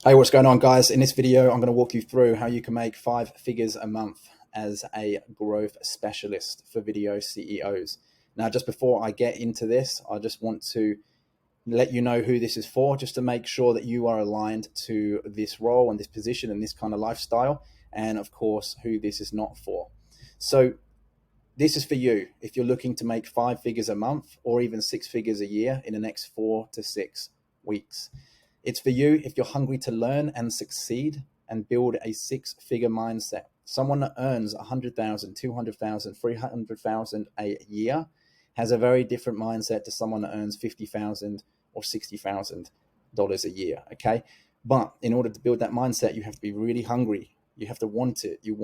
Hey, what's going on, guys? In this video, I'm going to walk you through how you can make 5 figures a month as a growth specialist for video CEOs. Now, just before I get into this, I just want to let you know who this is for, just to make sure that you are aligned to this role and this position and this kind of lifestyle, and of course, who this is not for. So, this is for you if you're looking to make 5 figures a month or even 6 figures a year in the next 4 to 6 weeks. It's for you if you're hungry to learn and succeed and build a 6 figure mindset. Someone that earns 100,000, 200,000, 300,000 a year has a very different mindset to someone that earns 50,000 or $60,000 a year. Okay. But in order to build that mindset, you have to be really hungry. You have to want it. You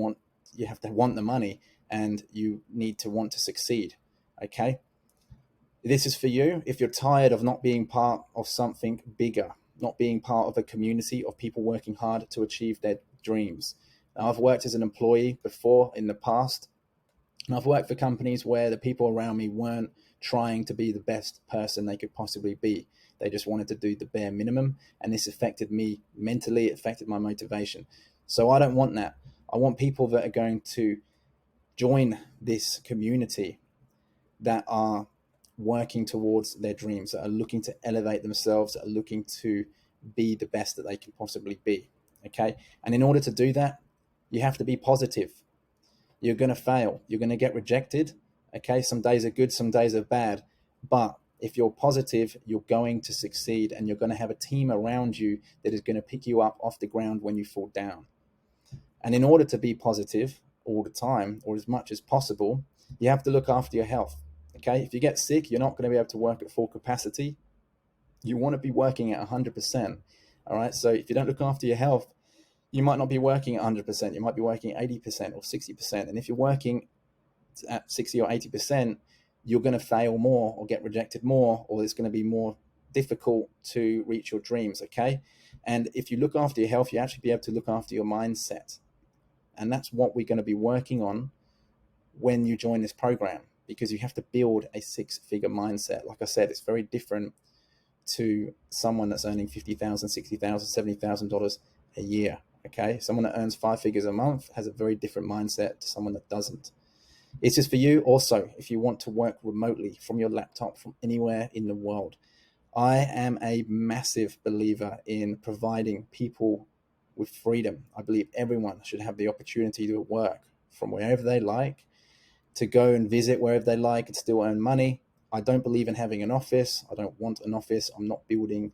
have to want the money, and you need to want to succeed. Okay. This is for you if you're tired of not being part of something bigger, not being part of a community of people working hard to achieve their dreams. Now, I've worked as an employee before in the past, and I've worked for companies where the people around me weren't trying to be the best person they could possibly be. They just wanted to do the bare minimum, and this affected me mentally, it affected my motivation. So I don't want that. I want people that are going to join this community, that are working towards their dreams, that are looking to elevate themselves, that are looking to be the best that they can possibly be. Okay. And in order to do that, you have to be positive. You're going to fail. You're going to get rejected. Okay. Some days are good, some days are bad. But if you're positive, you're going to succeed, and you're going to have a team around you that is going to pick you up off the ground when you fall down. And in order to be positive all the time, or as much as possible, you have to look after your health. Okay. If you get sick, you're not going to be able to work at full capacity. You want to be working at 100%. All right. So if you don't look after your health, you might not be working at 100%. You might be working at 80% or 60%. And if you're working at 60 or 80%, you're going to fail more or get rejected more, or it's going to be more difficult to reach your dreams. Okay. And if you look after your health, you actually be able to look after your mindset. And that's what we're going to be working on when you join this program, because you have to build a 6 figure mindset. Like I said, it's very different to someone that's earning $50,000, $60,000, $70,000 a year. Okay. Someone that earns 5 figures a month has a very different mindset to someone that doesn't. It's just for you also if you want to work remotely from your laptop from anywhere in the world. I am a massive believer in providing people with freedom. I believe everyone should have the opportunity to work from wherever they like, to go and visit wherever they like and still earn money. I don't believe in having an office. I don't want an office. I'm not building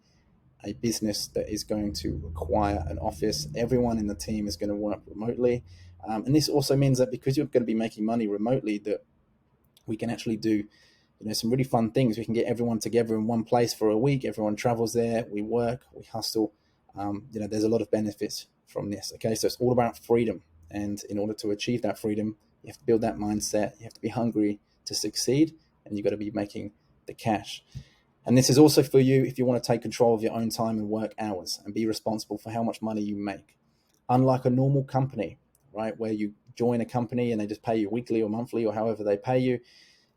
a business that is going to require an office. Everyone in the team is going to work remotely. And this also means that because you're going to be making money remotely, that we can actually do some really fun things. We can get everyone together in one place for a week. Everyone travels there. We work, we hustle. There's a lot of benefits from this. Okay, so it's all about freedom. And in order to achieve that freedom, you have to build that mindset. You have to be hungry to succeed, and you've got to be making the cash. And this is also for you if you want to take control of your own time and work hours and be responsible for how much money you make. Unlike a normal company, right, where you join a company and they just pay you weekly or monthly or however they pay you,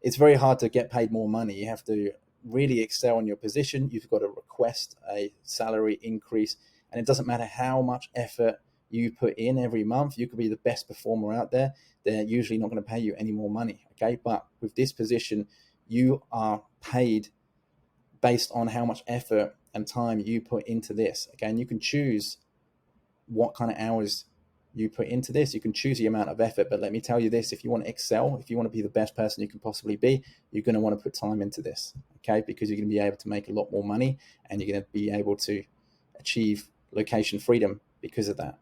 it's very hard to get paid more money. You have to really excel in your position. You've got to request a salary increase, and it doesn't matter how much effort you put in every month. You could be the best performer out there. They're usually not going to pay you any more money. Okay. But with this position, you are paid based on how much effort and time you put into this. Okay. And you can choose what kind of hours you put into this. You can choose the amount of effort, but let me tell you this: if you want to excel, if you want to be the best person you can possibly be, you're going to want to put time into this. Okay. Because you're going to be able to make a lot more money, and you're going to be able to achieve location freedom because of that.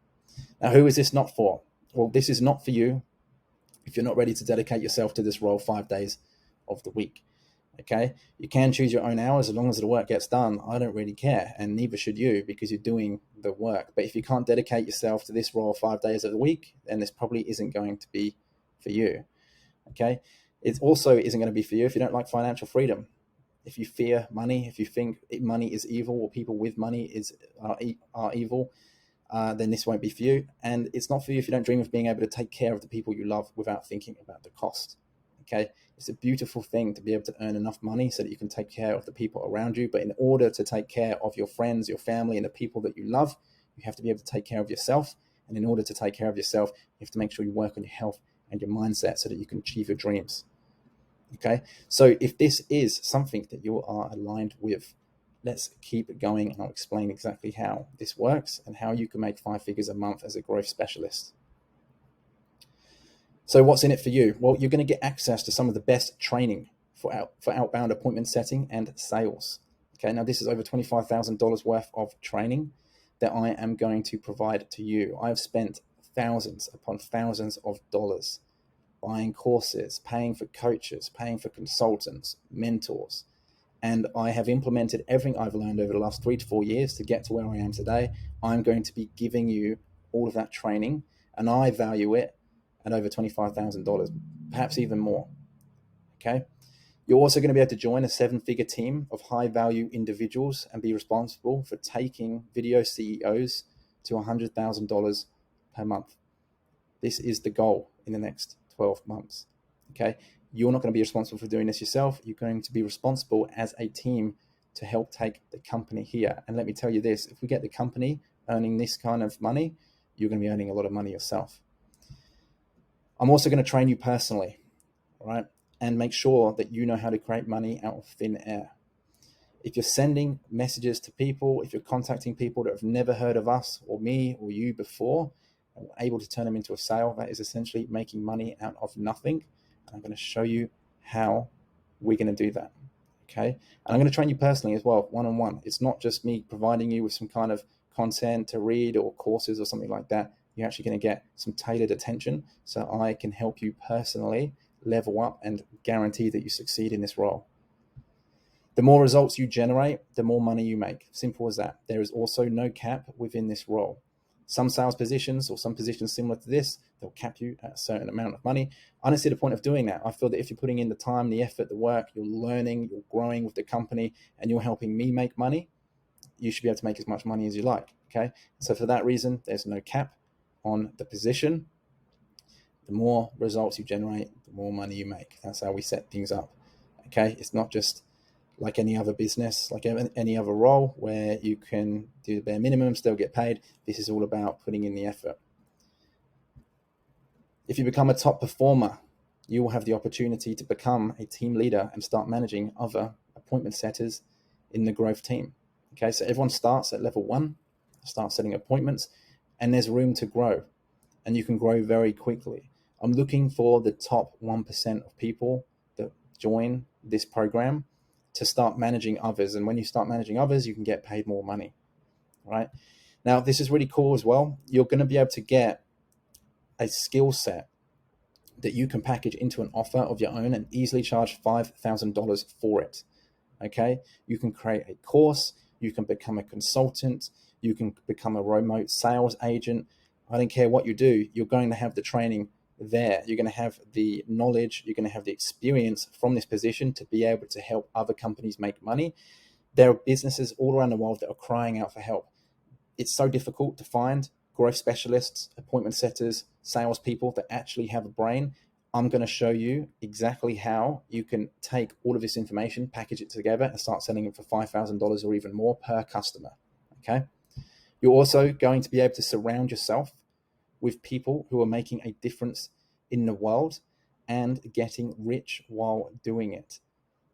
Now, who is this not for? Well, this is not for you if you're not ready to dedicate yourself to this role 5 days of the week. Okay. You can choose your own hours as long as the work gets done. I don't really care, and neither should you, because you're doing the work. But if you can't dedicate yourself to this role 5 days of the week, then this probably isn't going to be for you. Okay. It also isn't going to be for you if you don't like financial freedom. If you fear money, if you think money is evil, or people with money are evil, then this won't be for you. And it's not for you if you don't dream of being able to take care of the people you love without thinking about the cost. Okay. It's a beautiful thing to be able to earn enough money so that you can take care of the people around you. But in order to take care of your friends, your family, and the people that you love, you have to be able to take care of yourself. And in order to take care of yourself, you have to make sure you work on your health and your mindset so that you can achieve your dreams. Okay, so if this is something that you are aligned with, let's keep going, and I'll explain exactly how this works and how you can make 5 figures a month as a growth specialist. So what's in it for you? Well, you're going to get access to some of the best training for outbound appointment setting and sales. Okay, now this is over $25,000 worth of training that I am going to provide to you. I've spent thousands upon thousands of dollars buying courses, paying for coaches, paying for consultants, mentors, and I have implemented everything I've learned over the last 3 to 4 years to get to where I am today. I'm going to be giving you all of that training, and I value it at over $25,000, perhaps even more. Okay. You're also going to be able to join a 7-figure team of high-value individuals and be responsible for taking video CEOs to $100,000 per month. This is the goal in the next 12 months. Okay. You're not going to be responsible for doing this yourself. You're going to be responsible as a team to help take the company here. And let me tell you this, if we get the company earning this kind of money, you're going to be earning a lot of money yourself. I'm also going to train you personally, all right, and make sure that you know how to create money out of thin air. If you're sending messages to people, if you're contacting people that have never heard of us or me or you before, and we're able to turn them into a sale, that is essentially making money out of nothing. And I'm going to show you how we're going to do that. Okay. And I'm going to train you personally as well, one-on-one. It's not just me providing you with some kind of content to read or courses or something like that. You're actually going to get some tailored attention so I can help you personally level up and guarantee that you succeed in this role. The more results you generate, the more money you make. Simple as that. There is also no cap within this role. Some sales positions or some positions similar to this, they'll cap you at a certain amount of money. I don't see the point of doing that. I feel that if you're putting in the time, the effort, the work, you're learning, you're growing with the company, and you're helping me make money, you should be able to make as much money as you like. Okay. So for that reason, there's no cap on the position. The more results you generate, the more money you make. That's how we set things up. Okay. It's not just like any other business, like any other role where you can do the bare minimum, still get paid. This is all about putting in the effort. If you become a top performer, you will have the opportunity to become a team leader and start managing other appointment setters in the growth team. Okay, so everyone starts at level 1, start setting appointments, and there's room to grow, and you can grow very quickly. I'm looking for the top 1% of people that join this program to start managing others. And when you start managing others, you can get paid more money, right? Now, this is really cool as well. You're going to be able to get a skill set that you can package into an offer of your own and easily charge $5,000 for it. Okay. You can create a course. You can become a consultant. You can become a remote sales agent. I don't care what you do. You're going to have the training there. You're going to have the knowledge. You're going to have the experience from this position to be able to help other companies make money. There are businesses all around the world that are crying out for help. It's so difficult to find growth specialists, appointment setters, salespeople that actually have a brain. I'm going to show you exactly how you can take all of this information, package it together, and start selling it for $5,000 or even more per customer. Okay. You're also going to be able to surround yourself with people who are making a difference in the world and getting rich while doing it.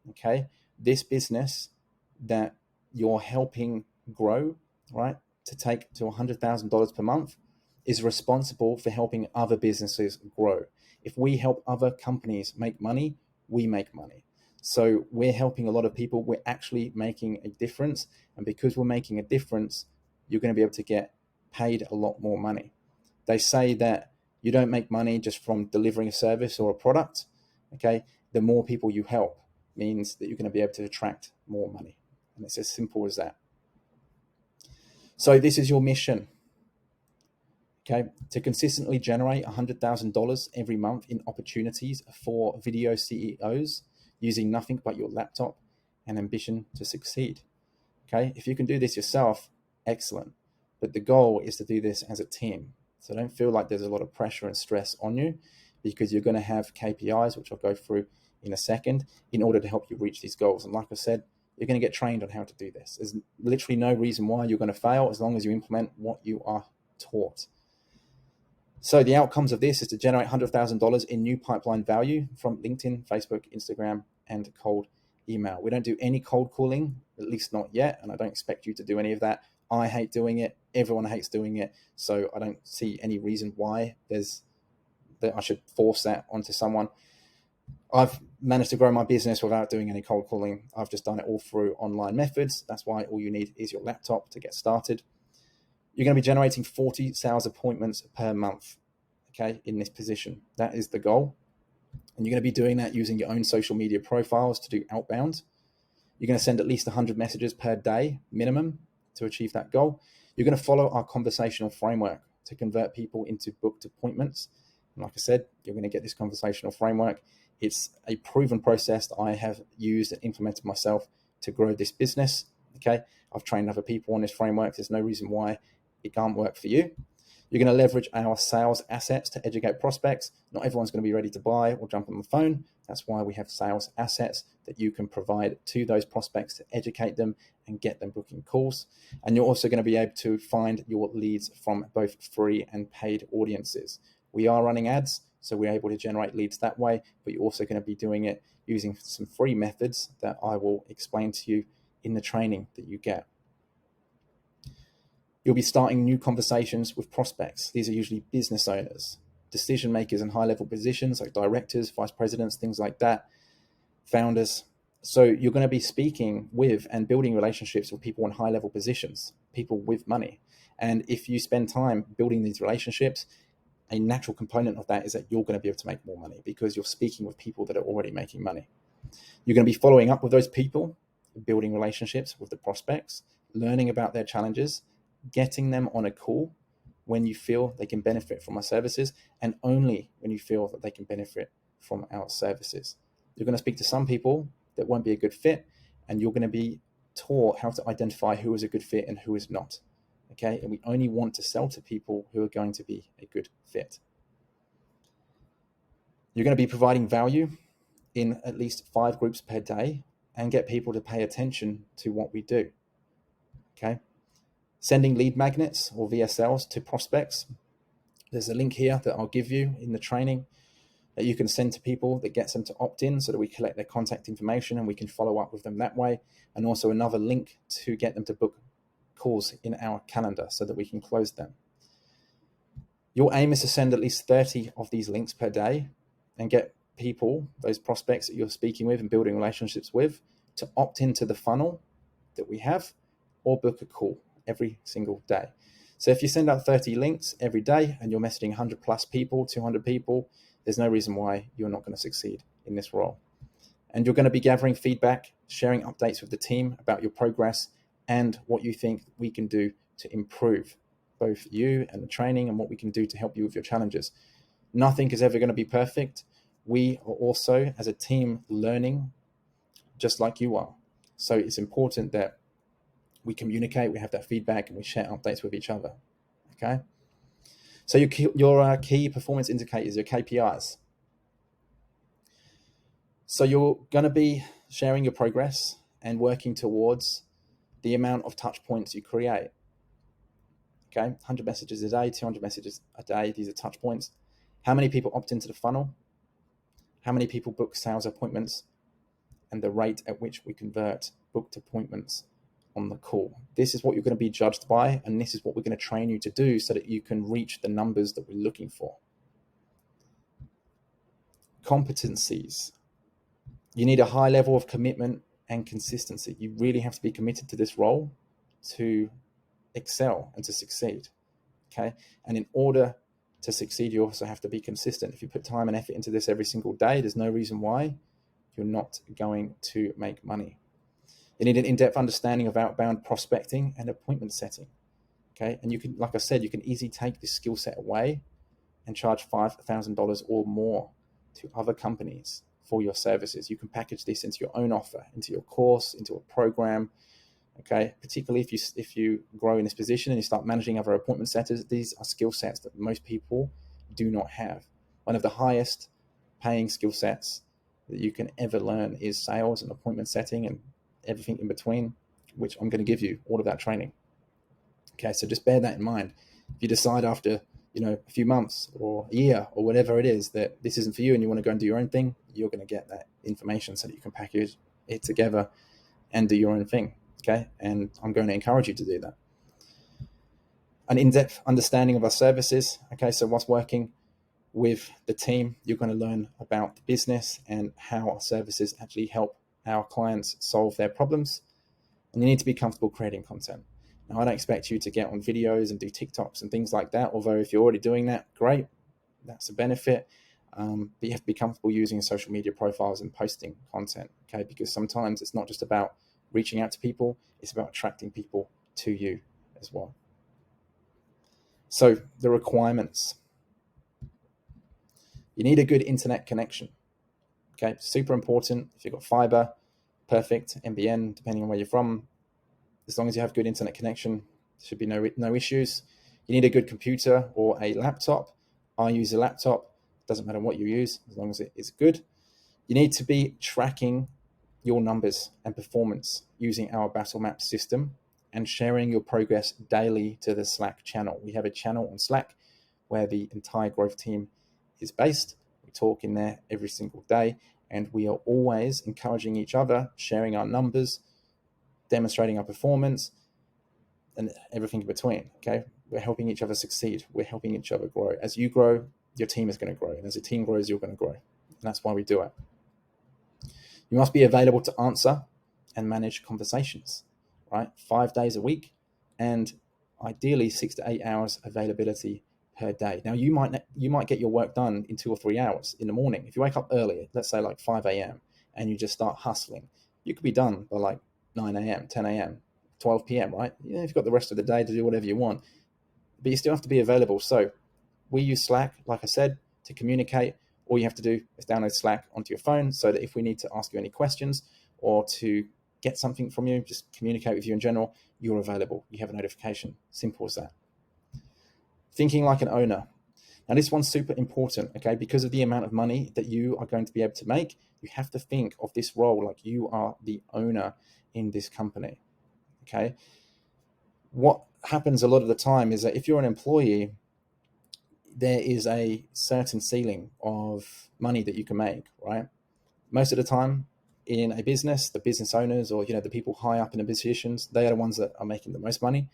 Okay. This business that you're helping grow, right, to take to $100,000 per month is responsible for helping other businesses grow. If we help other companies make money, we make money. So we're helping a lot of people. We're actually making a difference. And because we're making a difference, you're going to be able to get paid a lot more money. They say that you don't make money just from delivering a service or a product. Okay. The more people you help means that you're going to be able to attract more money. And it's as simple as that. So this is your mission. Okay, to consistently generate $100,000 every month in opportunities for video CEOs using nothing but your laptop and ambition to succeed. Okay, if you can do this yourself, excellent. But the goal is to do this as a team. So don't feel like there's a lot of pressure and stress on you, because you're going to have KPIs, which I'll go through in a second, in order to help you reach these goals. And like I said, You're going to get trained on how to do this. There's literally no reason why you're going to fail as long as you implement what you are taught. So the outcomes of this is to generate $100,000 in new pipeline value from LinkedIn, Facebook, Instagram, and cold email. We don't do any cold calling, at least not yet, and I don't expect you to do any of that. I hate doing it. Everyone hates doing it. So I don't see any reason why that I should force that onto someone. I've managed to grow my business without doing any cold calling. I've just done it all through online methods. That's why all you need is your laptop to get started. You're going to be generating 40 sales appointments per month, okay, in this position. That is the goal. And you're going to be doing that using your own social media profiles to do outbound. You're going to send at least 100 messages per day minimum to achieve that goal. You're going to follow our conversational framework to convert people into booked appointments. And like I said, you're going to get this conversational framework. It's a proven process that I have used and implemented myself to grow this business. Okay, I've trained other people on this framework. There's no reason why it can't work for you. You're going to leverage our sales assets to educate prospects. Not everyone's going to be ready to buy or jump on the phone. That's why we have sales assets that you can provide to those prospects to educate them and get them booking calls. And you're also going to be able to find your leads from both free and paid audiences. We are running ads, so we're able to generate leads that way, but you're also going to be doing it using some free methods that I will explain to you in the training that you get. You'll be starting new conversations with prospects. These are usually business owners, decision makers in high-level positions like directors, vice presidents, things like that, founders. So you're going to be speaking with and building relationships with people in high-level positions, people with money. And if you spend time building these relationships, a natural component of that is that you're going to be able to make more money because you're speaking with people that are already making money. You're going to be following up with those people, building relationships with the prospects, learning about their challenges, getting them on a call when you feel they can benefit from our services, and only when you feel that they can benefit from our services. You're going to speak to some people that won't be a good fit, and you're going to be taught how to identify who is a good fit and who is not. Okay, and we only want to sell to people who are going to be a good fit. You're going to be providing value in at least 5 groups per day and get people to pay attention to what we do. Okay, sending lead magnets or VSLs to prospects. There's a link here that I'll give you in the training that you can send to people that gets them to opt in so that we collect their contact information and we can follow up with them that way. And also another link to get them to book calls in our calendar so that we can close them. Your aim is to send at least 30 of these links per day and get people, those prospects that you're speaking with and building relationships with, to opt into the funnel that we have or book a call every single day. So if you send out 30 links every day and you're messaging 100 plus people, 200 people, there's no reason why you're not going to succeed in this role. And you're going to be gathering feedback, sharing updates with the team about your progress and what you think we can do to improve both you and the training and what we can do to help you with your challenges. Nothing is ever going to be perfect. We are also, as a team, learning just like you are. So it's important that we communicate, we have that feedback, and we share updates with each other. Okay? So your key performance indicators, your KPIs. So you're going to be sharing your progress and working towards the amount of touch points you create. Okay, 100 messages a day, 200 messages a day. These are touch points. How many people opt into the funnel? How many people book sales appointments? And the rate at which we convert booked appointments on the call. This is what you're going to be judged by, and this is what we're going to train you to do so that you can reach the numbers that we're looking for. Competencies. You need a high level of commitment and consistency. You really have to be committed to this role to excel and to succeed. Okay. And in order to succeed, you also have to be consistent. If you put time and effort into this every single day, there's no reason why you're not going to make money. You need an in-depth understanding of outbound prospecting and appointment setting. Okay. And you can, like I said, you can easily take this skill set away and charge $5,000 or more to other companies for your services. You can package this into your own offer, into your course, into a program. Okay, particularly if you grow in this position and you start managing other appointment setters, these are skill sets that most people do not have. One of the highest paying skill sets that you can ever learn is sales and appointment setting and everything in between, which I'm going to give you all of that training. Okay, so just bear that in mind. If you decide after a few months or a year or whatever it is that this isn't for you and you want to go and do your own thing, you're going to get that information so that you can package it together and do your own thing. Okay, and I'm going to encourage you to do that. An in-depth understanding of our services. Okay, so what's working with the team, you're going to learn about the business and how our services actually help our clients solve their problems. And you need to be comfortable creating content. Now, I don't expect you to get on videos and do TikToks and things like that, although if you're already doing that, great, that's a benefit. But you have to be comfortable using social media profiles and posting content, okay? Because sometimes it's not just about reaching out to people, it's about attracting people to you as well. So the requirements. You need a good internet connection, okay? Super important. If you've got fiber, perfect, NBN, depending on where you're from. As long as you have good internet connection, there should be no issues. You need a good computer or a laptop. I use a laptop. Doesn't matter what you use, as long as it is good. You need to be tracking your numbers and performance using our battle map system and sharing your progress daily to the Slack channel. We have a channel on Slack where the entire growth team is based. We talk in there every single day, and we are always encouraging each other, sharing our numbers, demonstrating our performance, and everything in between. Okay, we're helping each other succeed. We're helping each other grow. As you grow, your team is going to grow, and as a team grows, you're going to grow. And that's why we do it. You must be available to answer and manage conversations, right? 5 days a week, and ideally 6 to 8 hours availability per day. Now, you might get your work done in 2 or 3 hours in the morning. If you wake up early, let's say like 5 a.m., and you just start hustling, you could be done by like 9 a.m., 10 a.m., 12 p.m., right? You've got the rest of the day to do whatever you want, but you still have to be available. So we use Slack, like I said, to communicate. All you have to do is download Slack onto your phone so that if we need to ask you any questions or to get something from you, just communicate with you in general, you're available. You have a notification. Simple as that. Thinking like an owner. Now, this one's super important, okay? Because of the amount of money that you are going to be able to make, you have to think of this role like you are the owner in this company, okay? What happens a lot of the time is that if you're an employee, there is a certain ceiling of money that you can make, right? Most of the time in a business, the business owners or the people high up in the positions, they are the ones that are making the most money.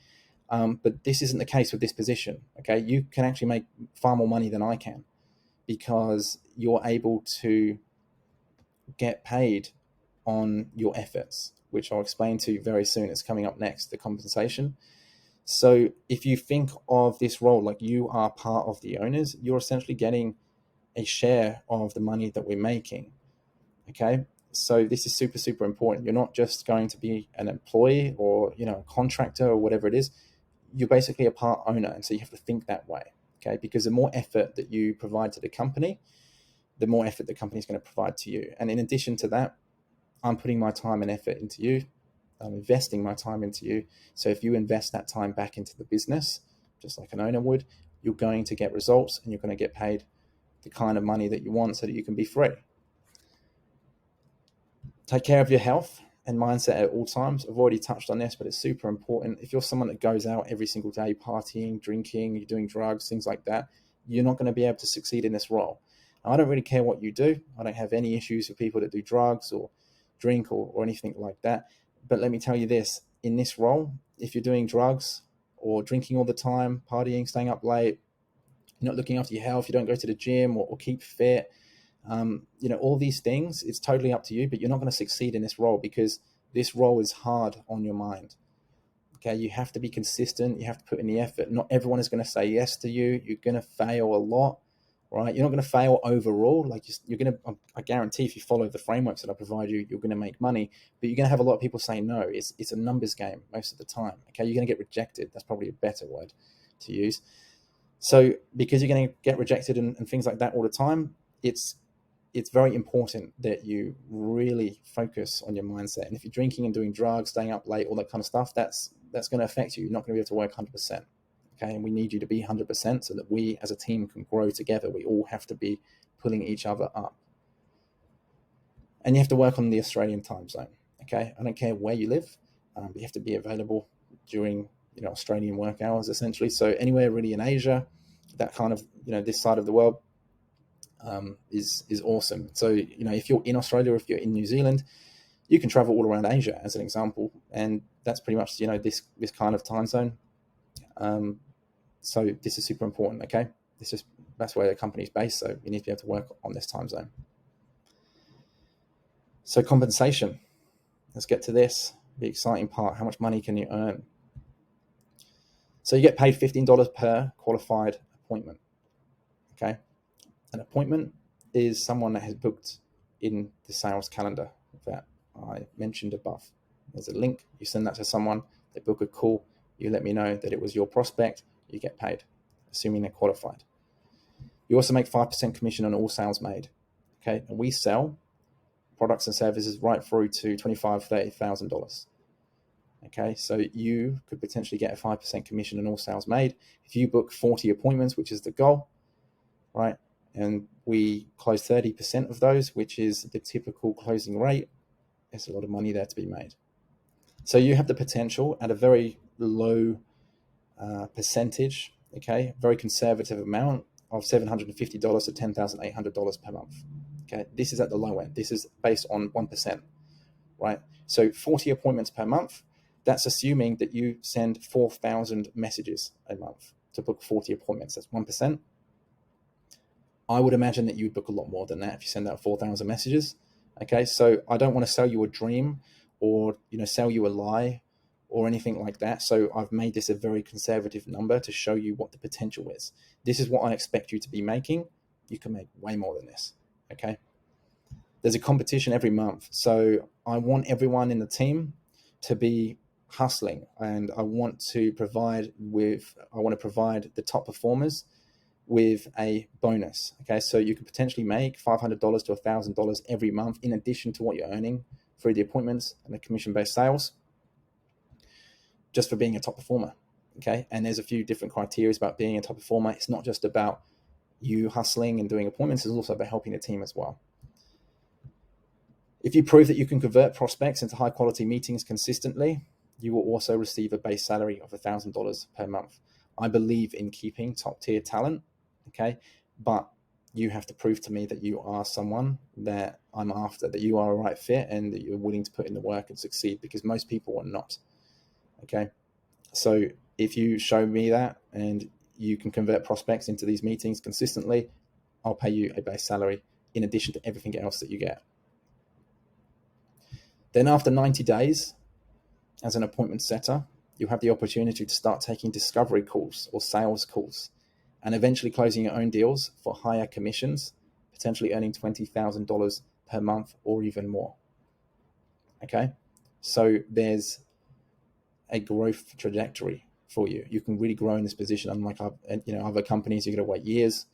But this isn't the case with this position, okay? You can actually make far more money than I can because you're able to get paid on your efforts, which I'll explain to you very soon. It's coming up next, the compensation. So if you think of this role like you are part of the owners, you're essentially getting a share of the money that we're making, okay? So this is super, super important. You're not just going to be an employee or, a contractor or whatever it is. You're basically a part owner. And so you have to think that way, okay? Because the more effort that you provide to the company, the more effort the company is going to provide to you. And in addition to that, I'm putting my time and effort into you. I'm investing my time into you. So if you invest that time back into the business, just like an owner would, you're going to get results and you're going to get paid the kind of money that you want so that you can be free. Take care of your health and mindset at all times. I've already touched on this, but it's super important. If you're someone that goes out every single day, partying, drinking, you're doing drugs, things like that, you're not going to be able to succeed in this role. Now, I don't really care what you do. I don't have any issues with people that do drugs or drink or anything like that. But let me tell you this, in this role, if you're doing drugs or drinking all the time, partying, staying up late, you're not looking after your health, you don't go to the gym or keep fit, all these things, it's totally up to you, but you're not going to succeed in this role because this role is hard on your mind. Okay, you have to be consistent. You have to put in the effort. Not everyone is going to say yes to you. You're going to fail a lot, right? You're not going to fail overall. Like you're going to, I guarantee if you follow the frameworks that I provide you, you're going to make money, but you're going to have a lot of people say no. It's a numbers game most of the time. Okay, you're going to get rejected. That's probably a better word to use. So because you're going to get rejected and things like that all the time, it's very important that you really focus on your mindset. And if you're drinking and doing drugs, staying up late, all that kind of stuff, that's going to affect you. You're not going to be able to work 100%. Okay, and we need you to be 100% so that we as a team can grow together. We all have to be pulling each other up. And you have to work on the Australian time zone. Okay, I don't care where you live, but you have to be available during Australian work hours essentially. So anywhere really in Asia, that kind of this side of the world is awesome. So if you're in Australia or if you're in New Zealand, you can travel all around Asia as an example, and that's pretty much this kind of time zone. So this is super important. Okay, that's where the company's based, so you need to be able to work on this time zone. So compensation. Let's get to this, the exciting part. How much money can you earn? So you get paid $15 per qualified appointment. Okay, an appointment is someone that has booked in the sales calendar that I mentioned above. There's a link, you send that to someone, they book a call, you let me know that it was your prospect, you get paid, assuming they're qualified. You also make 5% commission on all sales made. Okay, and we sell products and services right through to $25,000, $30,000. Okay, so you could potentially get a 5% commission on all sales made. If you book 40 appointments, which is the goal, right? And we close 30% of those, which is the typical closing rate. There's a lot of money there to be made. So you have the potential at a very low percentage, okay, very conservative amount of $750 to $10,800 per month. Okay, this is at the low end. This is based on 1%, right? So 40 appointments per month, that's assuming that you send 4,000 messages a month to book 40 appointments. That's 1%. I would imagine that you would book a lot more than that if you send out 4,000 messages. Okay, so I don't want to sell you a dream or sell you a lie or anything like that. So I've made this a very conservative number to show you what the potential is. This is what I expect you to be making. You can make way more than this. Okay, there's a competition every month, so I want everyone in the team to be hustling, and I want to provide the top performers with a bonus. Okay, so you could potentially make $500 to $1,000 every month in addition to what you're earning through the appointments and the commission-based sales, just for being a top performer. Okay, and there's a few different criteria about being a top performer. It's not just about you hustling and doing appointments, it's also about helping the team as well. If you prove that you can convert prospects into high quality meetings consistently, you will also receive a base salary of $1,000 per month. I believe in keeping top tier talent, okay? But you have to prove to me that you are someone that I'm after, that you are a right fit and that you're willing to put in the work and succeed, because most people are not, okay? So if you show me that and you can convert prospects into these meetings consistently, I'll pay you a base salary in addition to everything else that you get. Then after 90 days, as an appointment setter, you have the opportunity to start taking discovery calls or sales calls and eventually closing your own deals for higher commissions, potentially earning $20,000 per month or even more. Okay, so there's a growth trajectory for you. You can really grow in this position. Unlike other companies, you're going to wait years,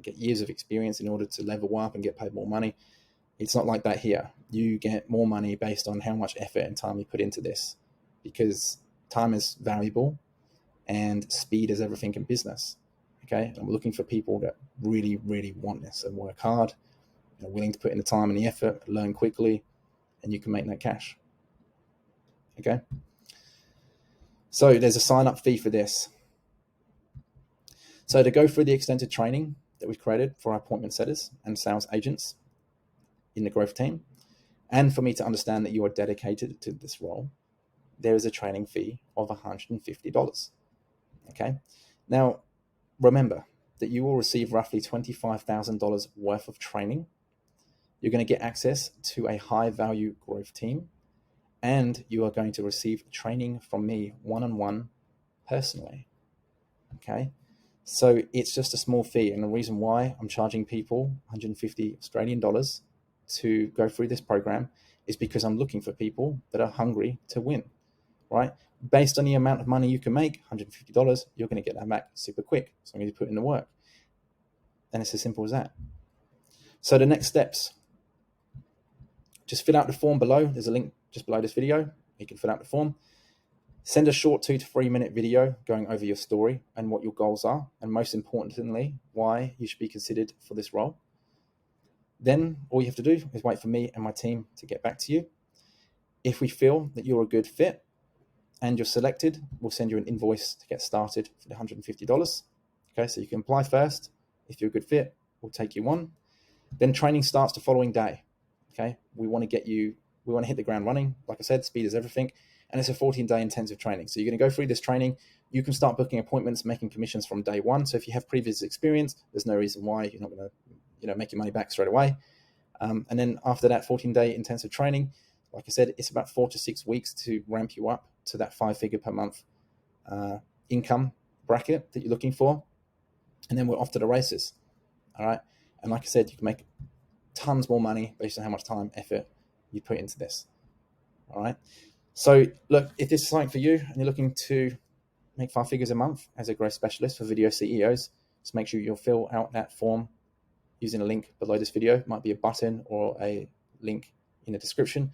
get years of experience in order to level up and get paid more money. It's not like that here. You get more money based on how much effort and time you put into this, because time is valuable and speed is everything in business. Okay, I'm looking for people that really, really want this and work hard, willing to put in the time and the effort, learn quickly, and you can make that cash. Okay, so there's a sign-up fee for this. So to go through the extended training that we've created for our appointment setters and sales agents in the growth team, and for me to understand that you are dedicated to this role, there is a training fee of $150. Okay, now remember that you will receive roughly $25,000 worth of training. You're going to get access to a high value growth team, and you are going to receive training from me one-on-one personally. Okay, so it's just a small fee, and the reason why I'm charging people 150 Australian dollars to go through this program is because I'm looking for people that are hungry to win, right? Based on the amount of money you can make, $150, you're going to get that back super quick. So I'm going to put in the work. And it's as simple as that. So the next steps, just fill out the form below. There's a link just below this video. You can fill out the form. Send a short 2 to 3 minute video going over your story and what your goals are, and most importantly, why you should be considered for this role. Then all you have to do is wait for me and my team to get back to you. If we feel that you're a good fit and you're selected, we'll send you an invoice to get started for the $150. Okay, so you can apply first. If you're a good fit, we'll take you on. Then training starts the following day. Okay, we want to hit the ground running. Like I said, speed is everything. And it's a 14-day intensive training. So you're going to go through this training. You can start booking appointments, making commissions from day one. So if you have previous experience, there's no reason why you're not going to make your money back straight away. And then after that 14-day intensive training, like I said, it's about 4 to 6 weeks to ramp you up to that 5-figure per month income bracket that you're looking for. And then we're off to the races. All right. And like I said, you can make tons more money based on how much time, effort you put into this. All right. So look, if this is something for you and you're looking to make 5 figures a month as a growth specialist for video CEOs, just make sure you'll fill out that form using a link below this video. It might be a button or a link in the description.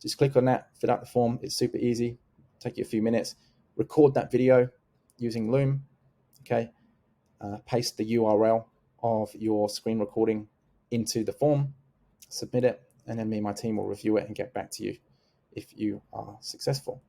Just click on that, fill out the form. It's super easy. Take you a few minutes. Record that video using Loom. Okay. Paste the URL of your screen recording into the form, submit it, and then me and my team will review it and get back to you if you are successful.